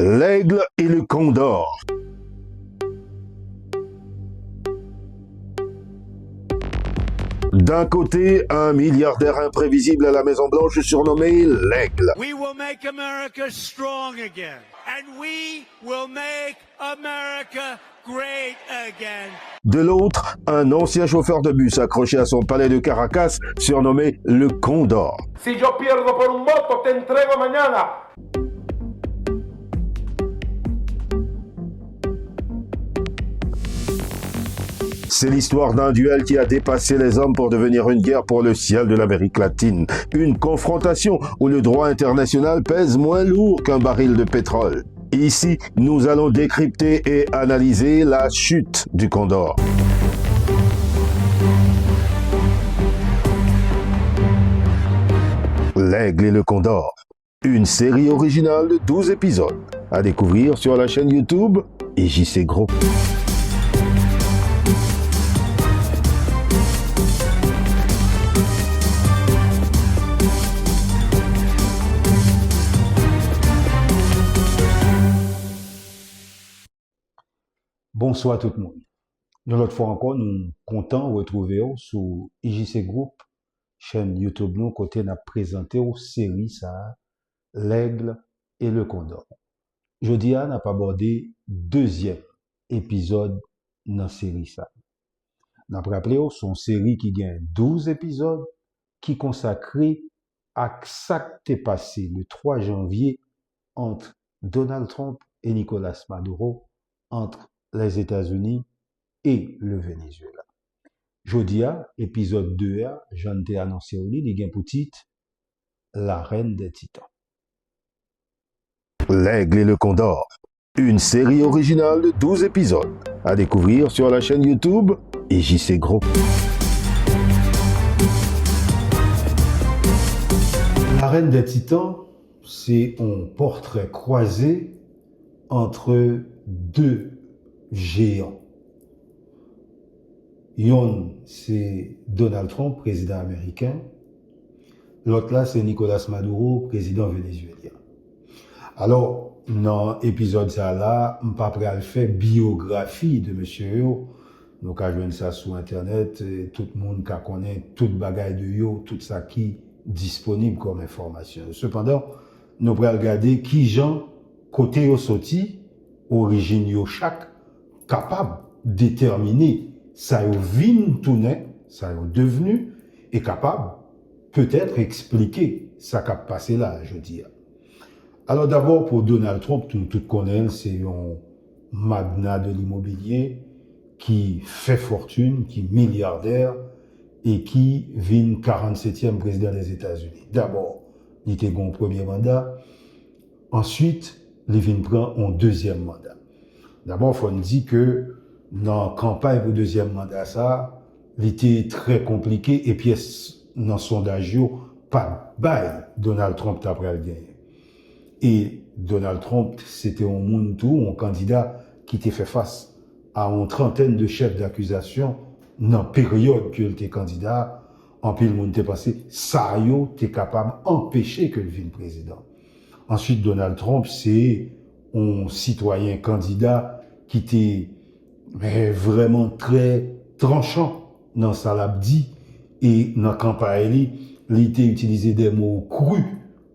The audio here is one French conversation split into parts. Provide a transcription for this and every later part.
L'aigle et le condor. D'un côté, un milliardaire imprévisible à la Maison-Blanche surnommé l'aigle. We will make America strong again. And we will make America great again. De l'autre, un ancien chauffeur de bus accroché à son palais de Caracas surnommé le Condor. Si yo pierdo por un voto, te entrego mañana. C'est l'histoire d'un duel qui a dépassé les hommes pour devenir une guerre pour le ciel de l'Amérique latine. Une confrontation où le droit international pèse moins lourd qu'un baril de pétrole. Ici, nous allons décrypter et analyser la chute du Condor. L'aigle et le Condor. Une série originale de 12 épisodes. À découvrir sur la chaîne YouTube JC Group. Bonsoir tout le monde. Une autre fois encore, nous sommes contents de retrouver sur JC Group, chaîne YouTube, nous, côté n'a présenté aux séries ça, l'aigle et le condor. Jeudi, on n'a pas abordé deuxième épisode dans la série ça. On a rappelé son série qui gagne 12 épisodes qui consacré à ça qui est passé le 3 janvier entre Donald Trump et Nicolas Maduro, entre les États-Unis et le Venezuela. Jodia, épisode 2A, j'en ai annoncé au lit, il y a pour titre La Reine des Titans. L'aigle et le Condor. Une série originale de 12 épisodes. À découvrir sur la chaîne YouTube JC Group. La Reine des Titans, c'est un portrait croisé entre deux géants. Yon, c'est Donald Trump, président américain. L'autre là, c'est Nicolas Maduro, président vénézuélien. Alors, dans l'épisode ça là, on pas prêt à le faire biographie de monsieur yo. Nous avons joué ça sur internet, tout le monde qui connaît toute bagaille de yo, tout ça qui disponible comme information. Cependant, nous allons regarder qui gens côté yo sorti, origine yo chaque capable de déterminer ça yo vin tourné, ça yo devenu et capable peut-être expliquer ça qui a passé là, je dis. Alors d'abord pour Donald Trump, tout connaît, c'est un magnat de l'immobilier qui fait fortune, qui est milliardaire et qui vient 47e président des États-Unis. D'abord, il était un premier mandat. Ensuite, il vient prendre un deuxième mandat. D'abord, il faut dire que dans la campagne pour deuxième mandat, ça, il était très compliqué et puis dans le sondage, pas de bail, Donald Trump après le gagner. Et Donald Trump, c'était un monde tout, un candidat qui était fait face à une trentaine de chefs d'accusation dans la période qu'il était candidat. En pile, le monde était passé, ça était capable d'empêcher que le vienne président. Ensuite, Donald Trump, c'est un citoyen candidat qui était vraiment très tranchant dans sa labdi et dans la campagne, il était utilisé des mots crus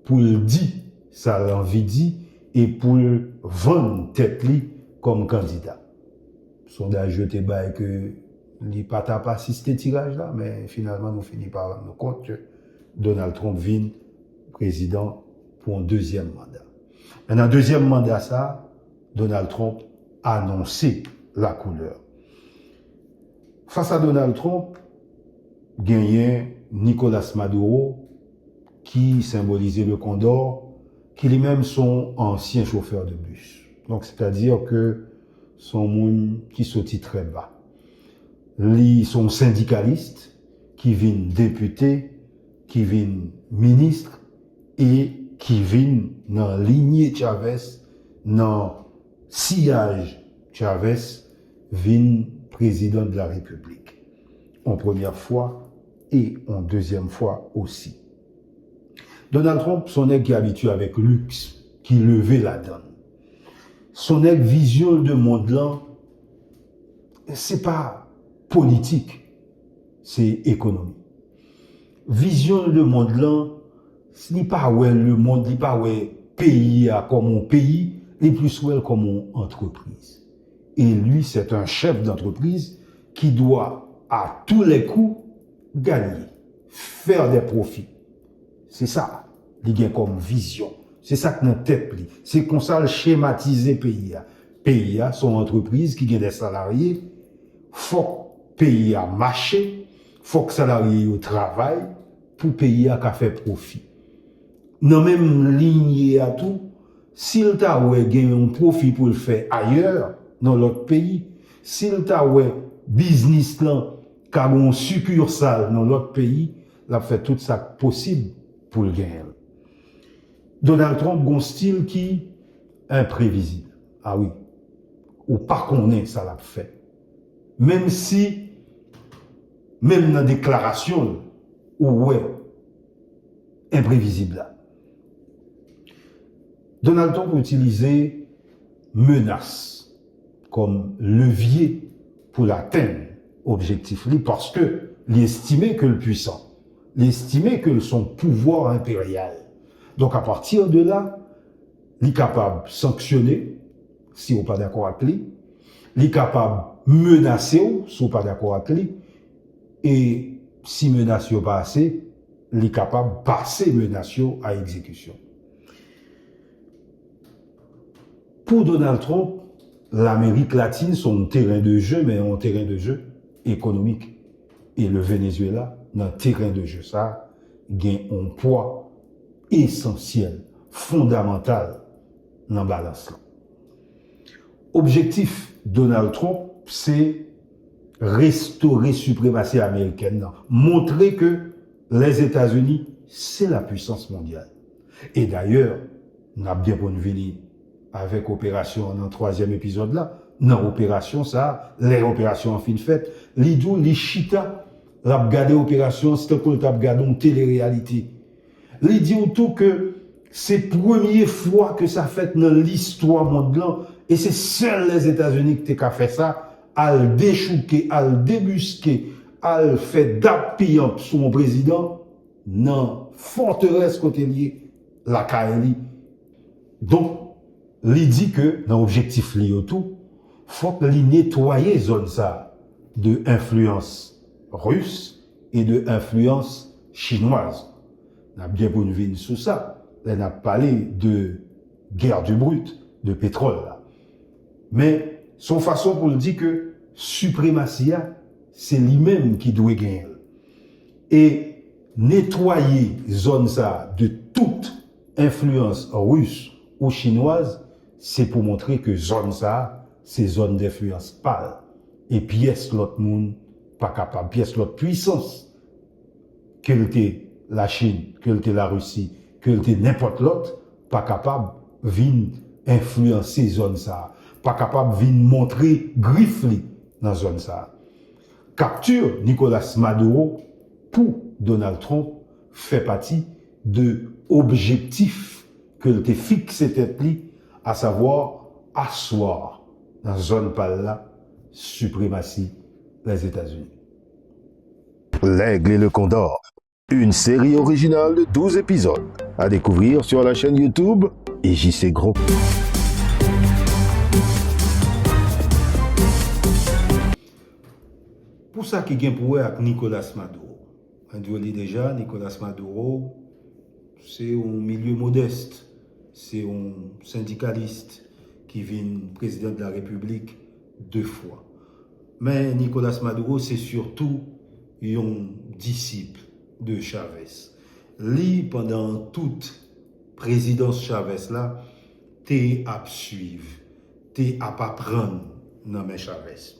pour le dire, ça l'envie dit, et pour vendre tête li comme candidat. Sondage était bail que il pas t'a assisté tirage là, mais finalement nous finit par rendre compte que Donald Trump vient président pour un deuxième mandat. Maintenant, deuxième mandat ça, Donald Trump a annoncé la couleur. Face à Donald Trump, gagnait Nicolas Maduro, qui symbolisait le Condor, qui lui-même sont anciens chauffeurs de bus. Donc, c'est-à-dire que son monde qui sortit très bas. Ils sont syndicalistes, qui viennent députés, qui viennent ministres et qui viennent dans la lignée Chavez, dans sillage Chavez, viennent président de la République. En première fois et en deuxième fois aussi. Donald Trump, son nègre qui est habitué avec luxe, qui levait la donne. son vision de monde là, c'est pas politique, c'est économie. Vision de monde là, ce n'est pas ouais le monde, n'est pas ouais pays comme un pays, n'est plus ouais comme une entreprise. Et lui, c'est un chef d'entreprise qui doit à tous les coups gagner, faire des profits. C'est ça, il y a comme vision. C'est ça que nous tête. C'est comme ça le schématiser pays. Pays sont entreprises qui ont des salariés. Faut que pays a marché, faut que salariés au travail pour pays a fait profit. Dans même ligne à tout, s'il t'a gagné un profit pour le faire ailleurs dans l'autre pays, s'il t'a business là qu'a une succursale dans l'autre pays, l'a fait tout ça possible pour le gagner. Donald Trump a un style qui est imprévisible. Ah oui. Ou pas qu'on ait ça l'a fait. Même si, même dans la déclaration, ou ouais, imprévisible là. Donald Trump a utilisé menaces comme levier pour atteindre l'objectif parce que l'estimait que le puissant, l'estimait que son pouvoir impérial. Donc à partir de là, il est capable de sanctionner si on n'est pas d'accord avec lui, il est capable de menacer si on n'est pas d'accord avec lui, et si menace n'est pas assez, il est capable de passer menace à exécution. Pour Donald Trump, l'Amérique latine, c'est un terrain de jeu, mais un terrain de jeu économique. Et le Venezuela, dans le terrain de jeu, ça, gagne un poids essentiel, fondamental dans la balance. Objectif Donald Trump, c'est restaurer la suprématie américaine, montrer que les États-Unis, c'est la puissance mondiale. Et d'ailleurs, on a bien bonne vie avec opération dans le 3e épisode là, dans opération ça, les opérations en fin de fête, l'idou, les chita, l'a regardé opération, c'était pour l'a regardé une télé-réalité. Il dit tout que c'est la première fois que ça fait dans l'histoire mondiale, et c'est seuls les États-Unis qui ont fait ça, à le déchouquer, à le débusquer, à le faire d'appuyer sur mon président, dans forteresse côté lié, la KLI. Donc, il dit que, dans l'objectif lié au tout, faut que il nettoyer zone ça de influence russe et de influence chinoise. On a bien bonne vie sous ça. On a parlé de guerre du brut, de pétrole. Là. Mais son façon pour le dire que suprématie, c'est lui-même qui doit gagner. Et nettoyer zone ça de toute influence russe ou chinoise, c'est pour montrer que zone ça, c'est zone d'influence pâle. Et pièce l'autre monde pas capable, pièce l'autre puissance, qu'elle était la Chine, qu'elle était la Russie, qu'elle était n'importe l'autre, pas capable de influencer zone ça, pas capable de montrer griffe dans zone ça. Capture Nicolas Maduro pour Donald Trump fait partie de objectifs que le fixé tête li, à savoir asseoir dans zone par là suprématie des États-Unis. L'Aigle et le Condor, une série originale de 12 épisodes à découvrir sur la chaîne YouTube EJC Group. Pour ça qui gagne pour avec Nicolas Maduro. On dit déjà Nicolas Maduro, c'est un milieu modeste, c'est un syndicaliste qui vient président de la République 2 fois. Mais Nicolas Maduro, c'est surtout un disciple de Chavez. Lui, pendant toute présidence Chavez là, t'es à suivre, t'es à pas prendre dans mes Chavez.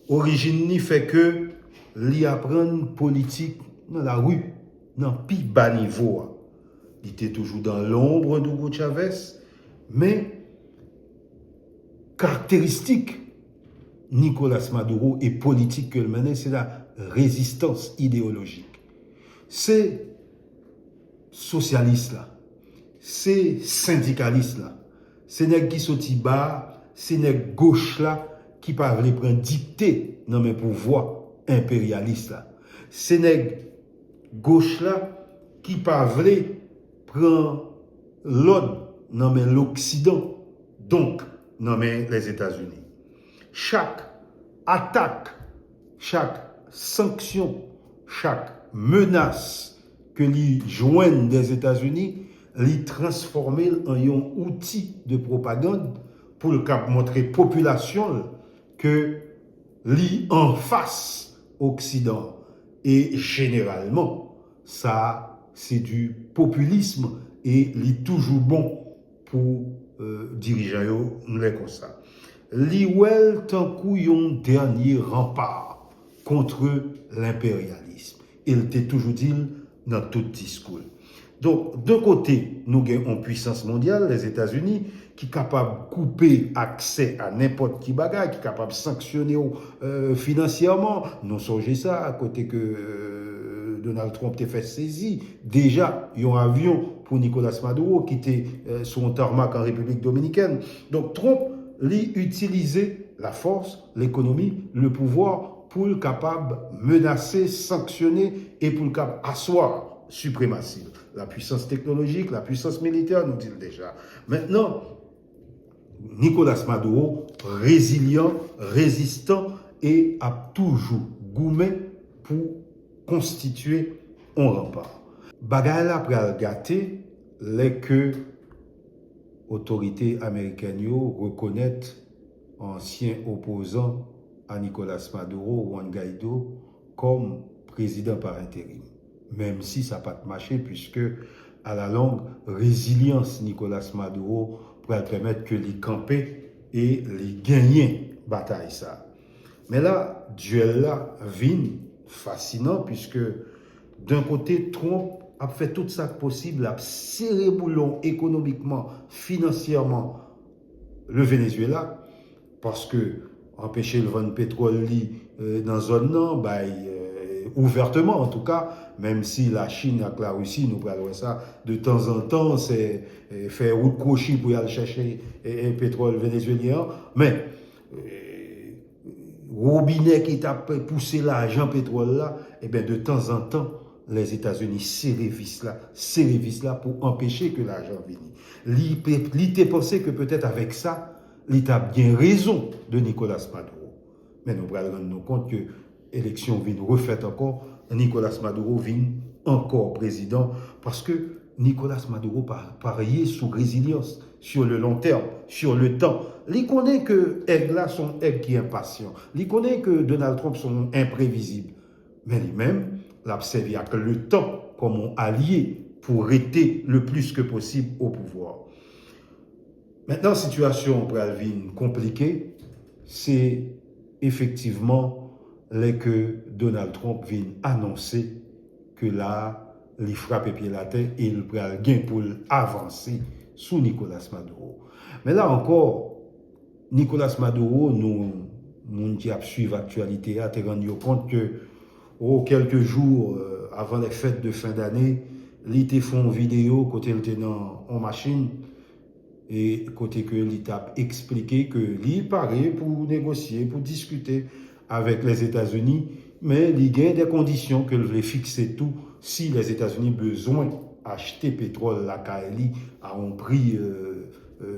Origine ni fait que lui apprendre politique dans la rue, dans plus bas niveau. Il était toujours dans l'ombre d'Hugo Chavez, mais caractéristique Nicolas Maduro et politique que le menait, c'est la résistance idéologique. C'est socialiste là, c'est syndicaliste là, c'est nèg qui sorti bas, c'est nèg gauche là qui pas vle prendre dictée dans mes pouvoirs impérialistes là. C'est nèg gauche là qui pas vle prendre l'ordre dans l'Occident, donc dans les États-Unis. Chaque attaque, chaque sanction, chaque menace que les joignent des États-Unis, les transformer en un outil de propagande pour le cap montrer population que li en face Occident. Et généralement, ça c'est du populisme et li toujours bon pour dirigeants les comme ça. Li wel tant kou yon dernier rempart contre l'impérialisme. Il était toujours dit dans tout discours. Donc, d'un côté, nous avons une puissance mondiale, les États-Unis, qui est capable de couper accès à n'importe qui bagage, qui est capable de sanctionner financièrement. Nous songez ça, à côté que Donald Trump a fait saisir. Déjà, il y a un avion pour Nicolas Maduro qui était sur un tarmac en République dominicaine. Donc, Trump a utilisé la force, l'économie, le pouvoir pour le capable menacer, sanctionner et pour le capable asseoir suprématie. La puissance technologique, la puissance militaire, nous dit déjà. Maintenant, Nicolas Maduro, résilient, résistant et a toujours goumé pour constituer un rempart. Bagay la pral gâté, les que autorités américaines reconnaissent ancien opposant à Nicolas Maduro, Juan Guaido, comme président par intérim. Même si ça n'a pas marché, puisque à la longue, résilience Nicolas Maduro pourrait permettre que les camper et les gagner bataille ça. Mais là, duel là vient fascinant, puisque d'un côté, Trump a fait tout ça possible, a serré boulon économiquement, financièrement le Venezuela, parce que empêcher le vent de pétrole dans la zone non, ouvertement en tout cas, même si la Chine avec la Russie, nous parlons ça, de temps en temps, c'est faire route crochet pour aller chercher un pétrole vénézuélien, mais robinet qui t'a poussé l'argent pétrole là, et bien de temps en temps, les États-Unis servent là pour empêcher que l'argent vienne. L'idée pensé que peut-être avec ça, l'État a bien raison de Nicolas Maduro. Mais nous allons rendre compte que l'élection vient refaite encore, Nicolas Maduro vient encore président, parce que Nicolas Maduro pariait sous résilience, sur le long terme, sur le temps. Il connaît que là sont qui est impatient. Il connaît que Donald Trump sont imprévisibles. Mais lui-même, l'a servi avec le temps comme un allié pour rester le plus que possible au pouvoir. Maintenant, situation pour Alvin compliquée, c'est effectivement les que Donald Trump vient annoncer que là, il frappe et pied la terre et il prend le gain pour avancer sous Nicolas Maduro. Mais là encore, Nicolas Maduro, nous qui suivons l'actualité, a rendu compte que quelques jours avant les fêtes de fin d'année, il a fait une vidéo côté il était en machine et côté que il a expliqué que il paraît pour négocier, pour discuter avec les États-Unis, mais il y a des conditions que veut fixer tout si les États-Unis ont besoin d'acheter pétrole la KLI à un prix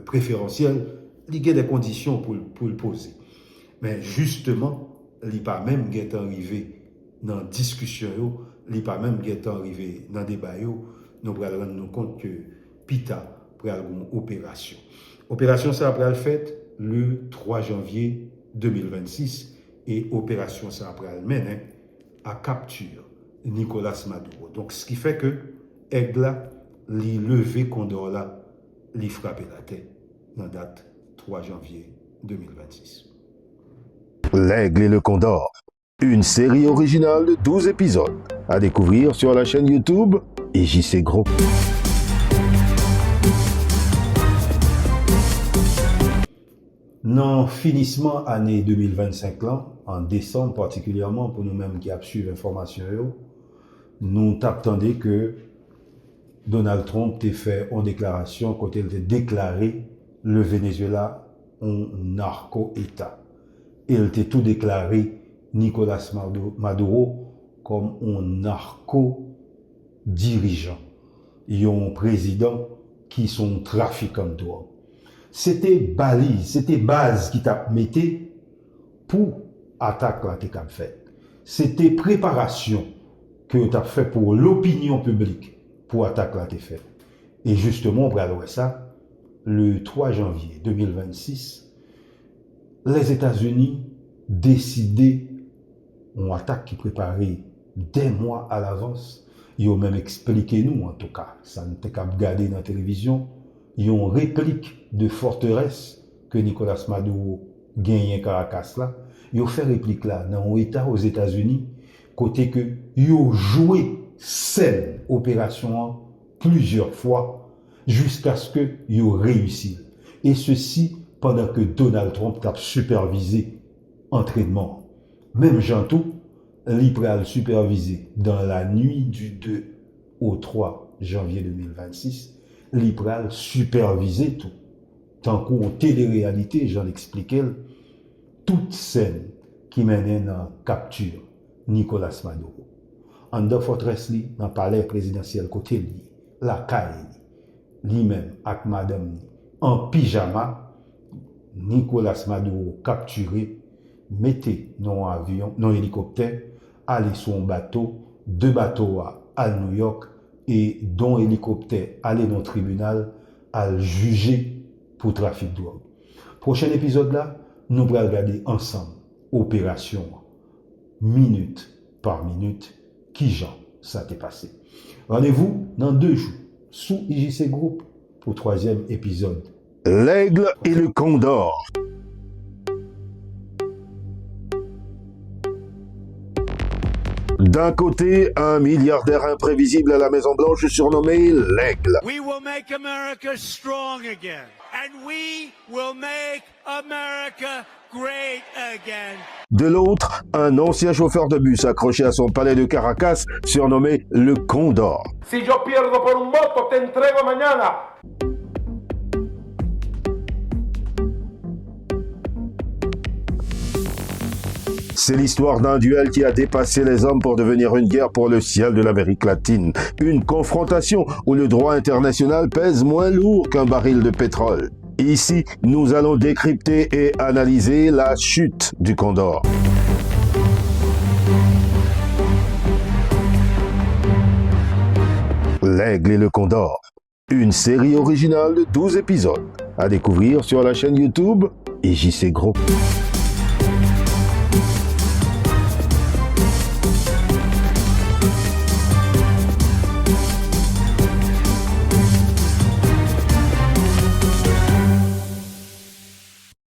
préférentiel, il y a des conditions pour le poser. Mais justement, il n'est pas même arrivé dans la discussion, il n'est pas même arrivé dans le débat, nous allons rendre compte que PITA pour une opération. Opération ça après le fait le 3 janvier 2026 et opération ça après le mener à capture Nicolas Maduro. Donc ce qui fait que Aigla li levé Condor là, li frappé la tête dans la date 3 janvier 2026. L'Aigle et le Condor, une série originale de 12 épisodes à découvrir sur la chaîne YouTube JC Gros. Dans finissement année 2025 là, en décembre particulièrement pour nous-mêmes qui suivons l'information, nous t'attendons que Donald Trump ait fait une déclaration quand il a déclaré le Venezuela un narco-État. Il était tout déclaré Nicolas Maduro comme un narco-dirigeant. Il y a un président qui sont trafiquants de drogue. C'était balise, c'était base qui t'a mis pour attaque la t'es fait. C'était préparation que tu as fait pour l'opinion publique pour attaque la t'es fait. Et justement, pour aller ça, le 3 janvier 2026, les États-Unis décidaient une attaque qui préparait des mois à l'avance. Ils ont même expliqué nous, en tout cas, ça ne t'est qu'à regarder dans la télévision, ils ont une réplique de forteresse que Nicolas Maduro gagne à Caracas là. Ils ont fait réplique là dans un État aux États-Unis, côté que ils ont joué cette opération plusieurs fois jusqu'à ce qu'ils ont réussi. Et ceci pendant que Donald Trump a supervisé l'entraînement. Même Jantou, il a supervisé dans la nuit du 2 au 3 janvier 2026, il a supervisé tout. Tant qu'en télé-réalité, j'en expliquais, toute scène qui mène à capture Nicolas Maduro. En deux forteresse, dans le palais présidentiel côté li, la caille, lui-même avec madame en pyjama, Nicolas Maduro capturé, mettez dans un avion, dans un hélicoptère, aller sur un bateau, 2 bateaux à New York et dans un hélicoptère aller dans le tribunal à juger pour trafic de drogue. Prochain épisode là, nous allons regarder ensemble opération minute par minute qui genre ça t'est passé. Rendez-vous dans 2 jours sous IJC Group pour 3e épisode. L'aigle et le condor. D'un côté, un milliardaire imprévisible à la Maison-Blanche surnommé l'Aigle. We will make America strong again. And we will make America great again. De l'autre, un ancien chauffeur de bus accroché à son palais de Caracas surnommé le Condor. Si yo pierdo por un voto, te entrego mañana. C'est l'histoire d'un duel qui a dépassé les hommes pour devenir une guerre pour le ciel de l'Amérique latine. Une confrontation où le droit international pèse moins lourd qu'un baril de pétrole. Ici, nous allons décrypter et analyser la chute du Condor. L'Aigle et le Condor. Une série originale de 12 épisodes. À découvrir sur la chaîne YouTube IJC Group.